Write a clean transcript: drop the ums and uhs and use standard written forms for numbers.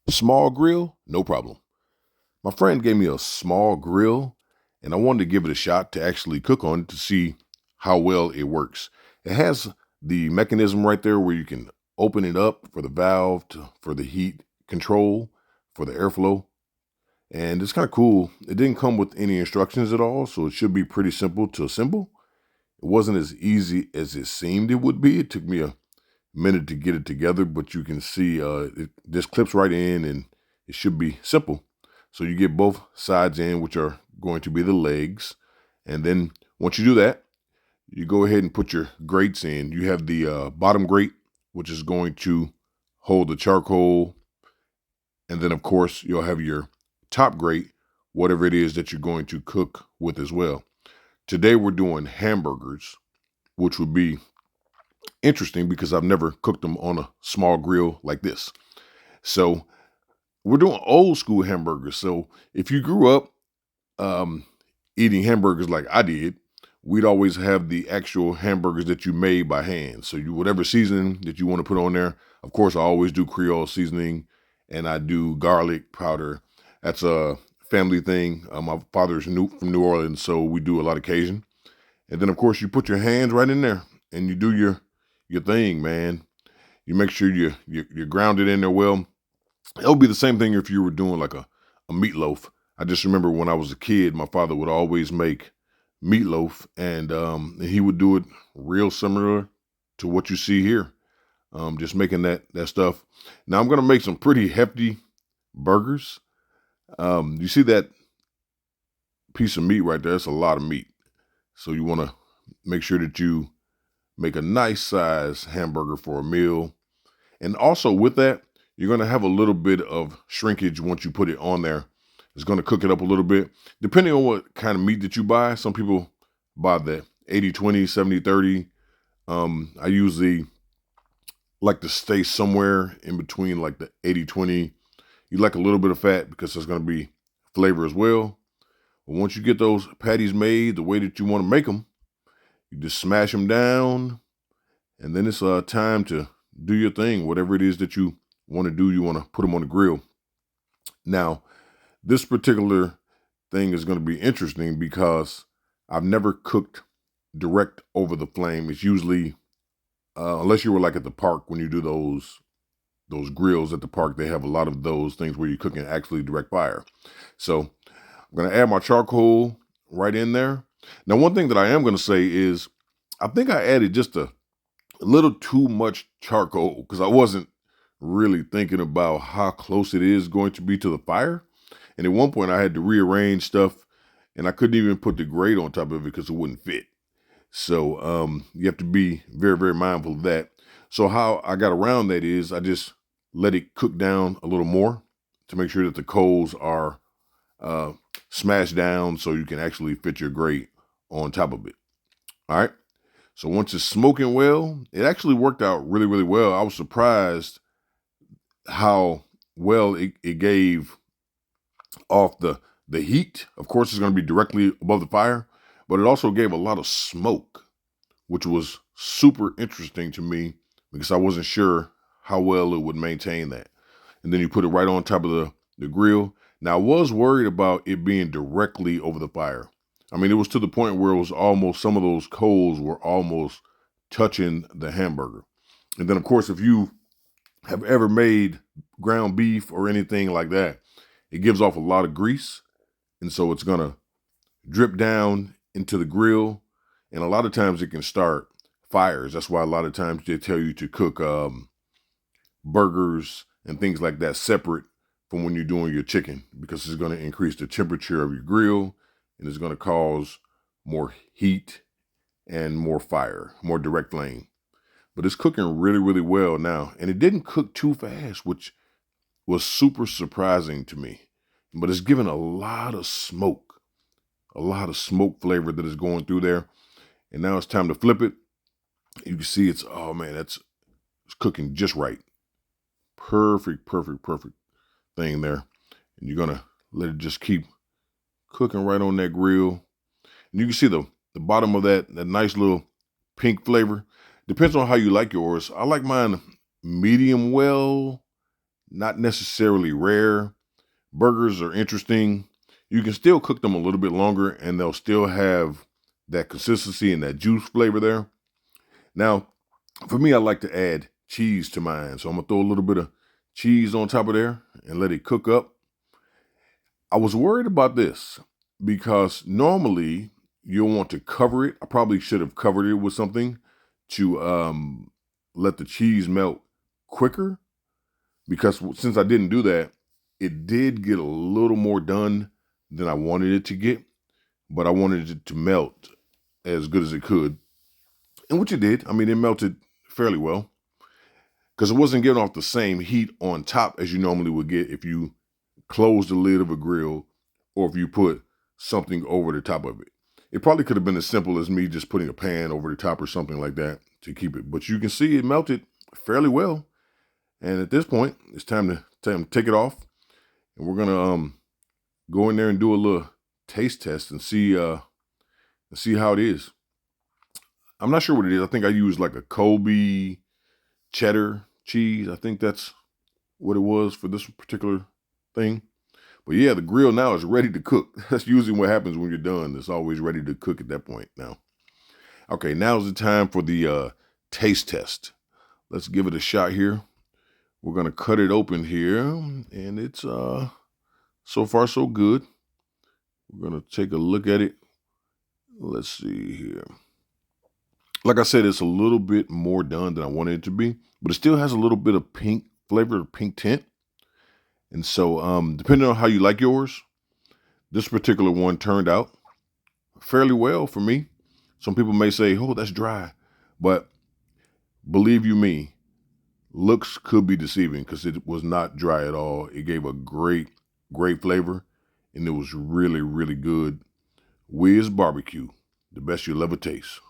Small grill, no problem. My friend gave me a small grill and I wanted to give it a shot to actually cook on it to see how well it works. It has the mechanism right there where you can open it up for the valve for the heat control, for the airflow. And it's kind of cool. It didn't come with any instructions at all, so it should be pretty simple to assemble. It wasn't as easy as it seemed it would be. It took me a minute to get it together, but you can see it just clips right in and it should be simple. So you get both sides in, which are going to be the legs. And then once you do that, you go ahead and put your grates in. You have the bottom grate, which is going to hold the charcoal. And then, of course, you'll have your top grate, whatever it is that you're going to cook with as well. Today, we're doing hamburgers, which would be interesting because I've never cooked them on a small grill like this. So we're doing old school hamburgers. So if you grew up um, eating hamburgers like I did, we'd always have the actual hamburgers that you made by hand. So you whatever seasoning that you want to put on there. Of course, I always do Creole seasoning, and I do garlic powder. That's a family thing. My father's from New Orleans, so we do a lot of Cajun. And then, of course, you put your hands right in there and you do your thing, man. You make sure you're grounded in there well. It would be the same thing if you were doing like a meatloaf. I just remember when I was a kid, my father would always make meatloaf, and he would do it real similar to what you see here. Just making that stuff. Now I'm gonna make some pretty hefty burgers. You see that piece of meat right there? That's a lot of meat. So you want to make sure that you make a nice size hamburger for a meal. And also with that, you're going to have a little bit of shrinkage once you put it on there. It's going to cook it up a little bit. Depending on what kind of meat that you buy, some people buy the 80/20, 70/30. I usually like to stay somewhere in between like the 80/20. You like a little bit of fat because there's going to be flavor as well. But once you get those patties made the way that you want to make them, you just smash them down, and then it's time to do your thing. Whatever it is that you want to do, you want to put them on the grill. Now, this particular thing is going to be interesting because I've never cooked direct over the flame. It's usually, unless you were like at the park when you do those grills at the park, they have a lot of those things where you're cooking actually direct fire. So I'm going to add my charcoal right in there. Now, one thing that I am going to say is I think I added just a little too much charcoal because I wasn't really thinking about how close it is going to be to the fire. And at one point, I had to rearrange stuff, and I couldn't even put the grate on top of it because it wouldn't fit. So you have to be very, very mindful of that. So how I got around that is I just let it cook down a little more to make sure that the coals are uh, smashed down so you can actually fit your grate on top of it. All right. So once it's smoking well, it actually worked out really, really well. I was surprised how well it gave off the heat. Of course, it's going to be directly above the fire, but it also gave a lot of smoke, which was super interesting to me because I wasn't sure how well it would maintain that. And then you put it right on top of the grill. Now, I was worried about it being directly over the fire. I mean, it was to the point where it was almost, some of those coals were almost touching the hamburger. And then, of course, if you have ever made ground beef or anything like that, it gives off a lot of grease. And so it's going to drip down into the grill. And a lot of times it can start fires. That's why a lot of times they tell you to cook burgers and things like that separate from when you're doing your chicken because it's going to increase the temperature of your grill and it's going to cause more heat and more fire, more direct flame. But it's cooking really, really well now. And it didn't cook too fast, which was super surprising to me. But it's giving a lot of smoke flavor that is going through there. And now it's time to flip it. You can see it's, oh man, it's cooking just right. Perfect, perfect, perfect thing there. And you're going to let it just keep cooking right on that grill. And you can see the bottom of that nice little pink flavor. Depends on how you like yours. I like mine medium well, not necessarily rare. Burgers are interesting. You can still cook them a little bit longer and they'll still have that consistency and that juice flavor there. Now, for me, I like to add cheese to mine. So I'm gonna throw a little bit of cheese on top of there and let it cook up. I was worried about this because normally you'll want to cover it. I probably should have covered it with something to let the cheese melt quicker, because since I didn't do that, it did get a little more done than I wanted it to get, but I wanted it to melt as good as it could. And which it did. I mean, it melted fairly well because it wasn't getting off the same heat on top as you normally would get if you close the lid of a grill or if you put something over the top of it. It probably could have been as simple as me just putting a pan over the top or something like that to keep it. But you can see it melted fairly well. And at this point, it's time to take it off. And we're gonna go in there and do a little taste test and see how it is. I'm not sure what it is. I think I used like a Colby cheddar cheese. I think that's what it was for this particular thing. But yeah, the grill now is ready to cook. That's usually what happens when you're done. It's always ready to cook at that point now. Okay, now's the time for the taste test. Let's give it a shot here. We're gonna cut it open here, and it's so far so good. We're gonna take a look at it. Let's see here. Like I said, it's a little bit more done than I wanted it to be, but it still has a little bit of pink flavor, pink tint. And so, depending on how you like yours, this particular one turned out fairly well for me. Some people may say, oh, that's dry. But believe you me, looks could be deceiving because it was not dry at all. It gave a great, great flavor, and it was really, really good. Whiz barbecue, the best you'll ever taste.